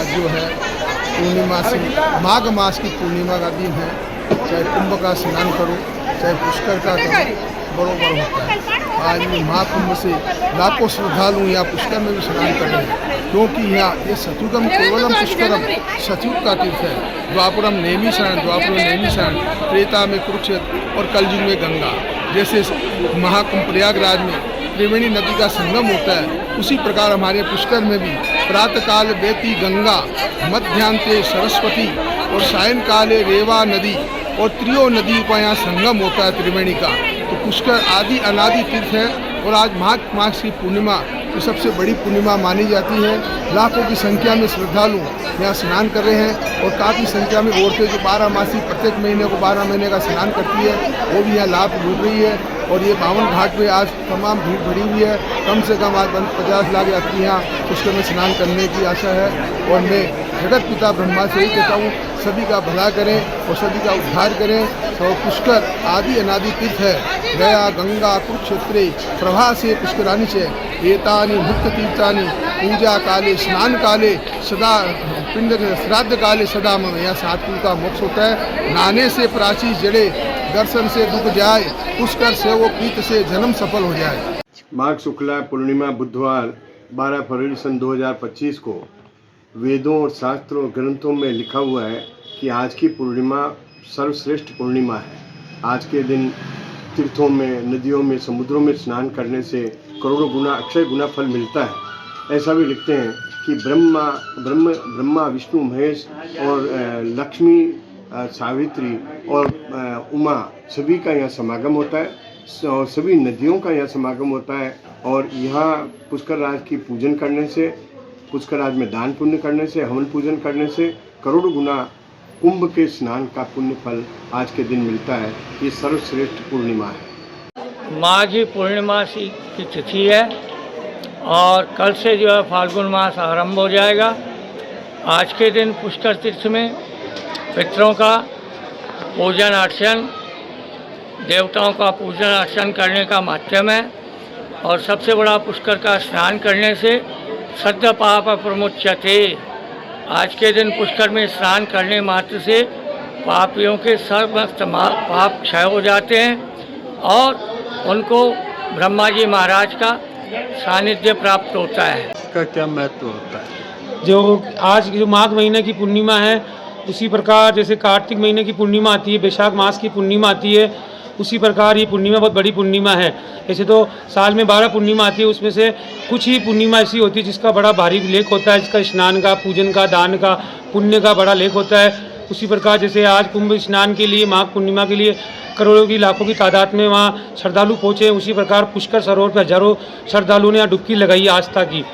आज जो है पूर्णिमा से माघ मास की पूर्णिमा का दिन है। चाहे कुंभ का स्नान करो, चाहे पुष्कर का करो, बरोबर होता है। आज महाकुंभ से लाखों श्रद्धालु यहाँ पुष्कर में भी स्नान कर रहे हैं, क्योंकि यहाँ ये सतयुगम केवलम पुष्करम सतयुग का तीर्थ है। द्वापरम नेमी स्नान, द्वापर में नेमी स्नान, त्रेता में कुरुक्षेत्र और कलयुग में गंगा। जैसे महाकुंभ प्रयागराज में त्रिवेणी नदी का संगम होता है, उसी प्रकार हमारे पुष्कर में भी प्रातःकाल बेती गंगा, मध्यांते सरस्वती और सायंकाले रेवा नदी और त्रियो नदी का यहाँ संगम होता है त्रिवेणी का। तो पुष्कर आदि अनादि तीर्थ है और आज माघ मास की पूर्णिमा तो सबसे बड़ी पूर्णिमा मानी जाती है। लाखों की संख्या में श्रद्धालु यहाँ स्नान कर रहे हैं और काफ़ी संख्या में औरतें जो 12 मासी प्रत्येक महीने को 12 महीने का स्नान करती है वो भी यहाँ लाभ लूट रही है। और ये बावन घाट पे आज तमाम भीड़ भरी हुई है। कम से कम आज 50 लाख यात्री यहाँ पुष्कर में स्नान करने की आशा है। और मैं जगत पिता ब्रह्मा से ही कहता हूँ, सभी का भला करें और सभी का उद्धार करें। तो पुष्कर आदि अनादि तीर्थ है। गया गंगा कुरुक्षेत्रे प्रभा से पुष्करानी से एतानि मुक्त तीर्थानि पूजा काले स्नान काले सदा पिंड श्राद्ध काले सदा मम। यहाँ 7 कुल का मोक्ष होता है। नहाने से प्राची जड़े, दर्शन से दुख जाए, पुष्कर से वो प्रीत से जन्म सफल हो जाए। माघ शुक्ला पूर्णिमा बुधवार 12 फरवरी सन 2025 को वेदों और शास्त्रों और ग्रंथों में लिखा हुआ है कि आज की पूर्णिमा सर्वश्रेष्ठ पूर्णिमा है। आज के दिन तीर्थों में, नदियों में, समुद्रों में स्नान करने से करोड़ों गुना अक्षय गुना फल मिलता है। ऐसा भी लिखते हैं कि ब्रह्मा विष्णु महेश और लक्ष्मी सावित्री और उमा सभी का यहाँ समागम होता है और सभी नदियों का यहाँ समागम होता है। और यहाँ पुष्कर राज की पूजन करने से, पुष्कर राज में दान पुण्य करने से, हवन पूजन करने से करोड़ों गुना कुंभ के स्नान का पुण्य फल आज के दिन मिलता है। ये सर्वश्रेष्ठ पूर्णिमा है। माघी पूर्णिमा की तिथि है और कल से जो है फाल्गुन मास आरंभ हो जाएगा। आज के दिन पुष्कर तीर्थ में पितरों का पूजन अर्चन, देवताओं का पूजन अर्चन करने का माध्यम है। और सबसे बड़ा पुष्कर का स्नान करने से सद्य पाप प्रमुच्यते। आज के दिन पुष्कर में स्नान करने मात्र से पापियों के समस्त पाप क्षय हो जाते हैं और उनको ब्रह्मा जी महाराज का सानिध्य प्राप्त होता है। इसका क्या महत्व होता है? जो आज जो माघ महीने की पूर्णिमा है, उसी प्रकार जैसे कार्तिक महीने की पूर्णिमा आती है, वैशाख मास की पूर्णिमा आती है, उसी प्रकार ये पूर्णिमा बहुत बड़ी पूर्णिमा है। ऐसे तो साल में 12 पूर्णिमा आती है, उसमें से कुछ ही पूर्णिमा ऐसी होती है जिसका बड़ा भारी लेख होता है, जिसका स्नान का, पूजन का, दान का, पुण्य का बड़ा लेख होता है। उसी प्रकार जैसे आज कुंभ स्नान के लिए, माघ पूर्णिमा के लिए करोड़ों की, लाखों की तादाद में वहाँ श्रद्धालु पहुँचे। उसी प्रकार पुष्कर सरोवर पर हजारों श्रद्धालुओं ने यहाँ डुबकी लगाई आस्था की।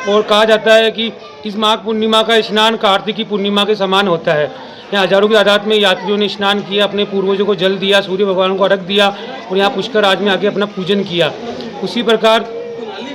और कहा जाता है कि इस माघ पूर्णिमा का स्नान कार्तिक की पूर्णिमा के समान होता है। यहाँ हजारों की तादाद में यात्रियों ने स्नान किया, अपने पूर्वजों को जल दिया, सूर्य भगवान को अर्घ दिया और यहाँ पुष्कर राज में आके अपना पूजन किया। उसी प्रकार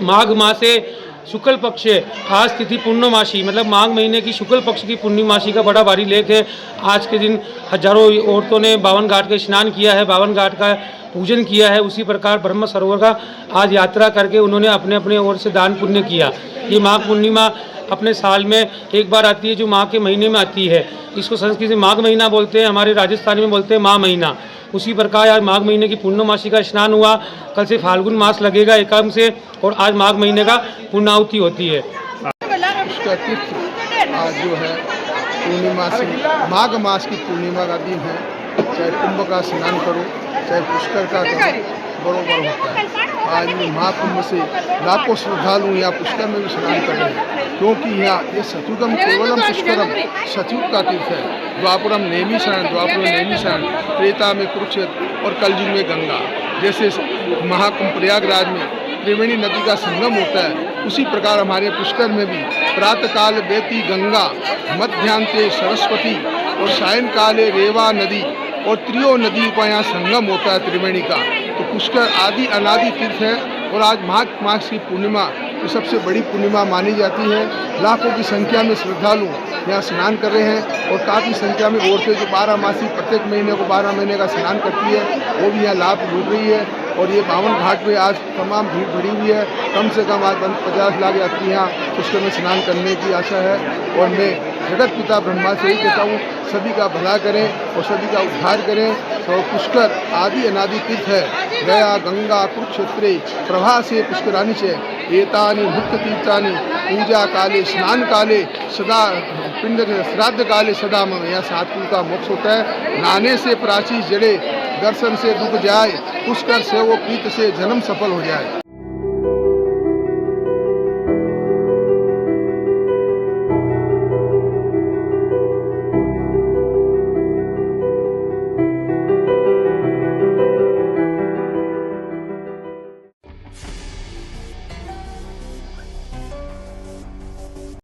माघ मास से शुक्ल पक्ष आज तिथि पूर्णमासी, मतलब माघ महीने की शुक्ल पक्ष की पूर्णिमासी का बड़ा भारी लेख है। आज के दिन हजारों औरतों ने 52 घाट का स्नान किया है, 52 घाट का पूजन किया है। उसी प्रकार ब्रह्म सरोवर का आज यात्रा करके उन्होंने अपने अपने ओर से दान पुण्य किया। ये माघ पूर्णिमा अपने साल में एक बार आती है, जो माघ के महीने में आती है। इसको संस्कृत में माघ महीना बोलते हैं, हमारे राजस्थानी में बोलते हैं माह महीना। उसी प्रकार आज माघ महीने की पूर्णमासी का स्नान हुआ। कल से फाल्गुन मास लगेगा एकम से और आज माघ महीने का पूर्णाहुति होती है। पुष्कर तीर्थ आज जो है पूर्णिमा से माघ मास की पूर्णिमा का दिन है। चाहे कुंभ का स्नान करो, चाहे पुष्कर का करो, बरोबर होता है। आज महाकुंभ से लाखों श्रद्धालु यहाँ पुष्कर में भी स्नान कर रहे हैं, क्योंकि यहाँ ये सतयुगम केवलम पुष्करम सतयुग का तीर्थ है। द्वापरम नेमी स्नान, द्वापर में नेमी स्नान, त्रेता में कुरुक्षेत्र और कलयुग में गंगा। जैसे महाकुंभ प्रयागराज में त्रिवेणी नदी का संगम होता है, उसी प्रकार हमारे पुष्कर में भी प्रातःकाल बेती गंगा, मध्यांते सरस्वती और सायंकाले रेवा नदी और त्रियो नदी का यहाँ संगम होता है त्रिवेणी का। तो पुष्कर आदि अनादि तीर्थ है और आज माघ मास की पूर्णिमा तो सबसे बड़ी पूर्णिमा मानी जाती है। लाखों की संख्या में श्रद्धालु यहाँ स्नान कर रहे हैं और काफ़ी संख्या में औरतें जो 12 मासी प्रत्येक महीने को 12 महीने का स्नान करती है वो भी यहाँ लाभ लूट रही है। और ये पावन घाट पे आज तमाम भीड़ भरी हुई है। कम से कम आज 50 लाख यात्री यहाँ पुष्कर में स्नान करने की आशा है। और मैं जगत पिता ब्रह्मा से ही कहता हूँ, सभी का भला करें और सभी का उद्धार करें। और पुष्कर आदि अनादि तीर्थ है। गया गंगा कुरुक्षेत्रे प्रभा से पुष्करानी से एतानि मुक्त तीर्थानि पूजा काले स्नान काले सदा पिंड श्राद्ध काले सदा मम। यहाँ 7 कुल का मोक्ष होता है। नहाने से प्राची जड़े, दर्शन से दुख जाए, पुष्कर से वो प्रीत से जन्म सफल हो जाए।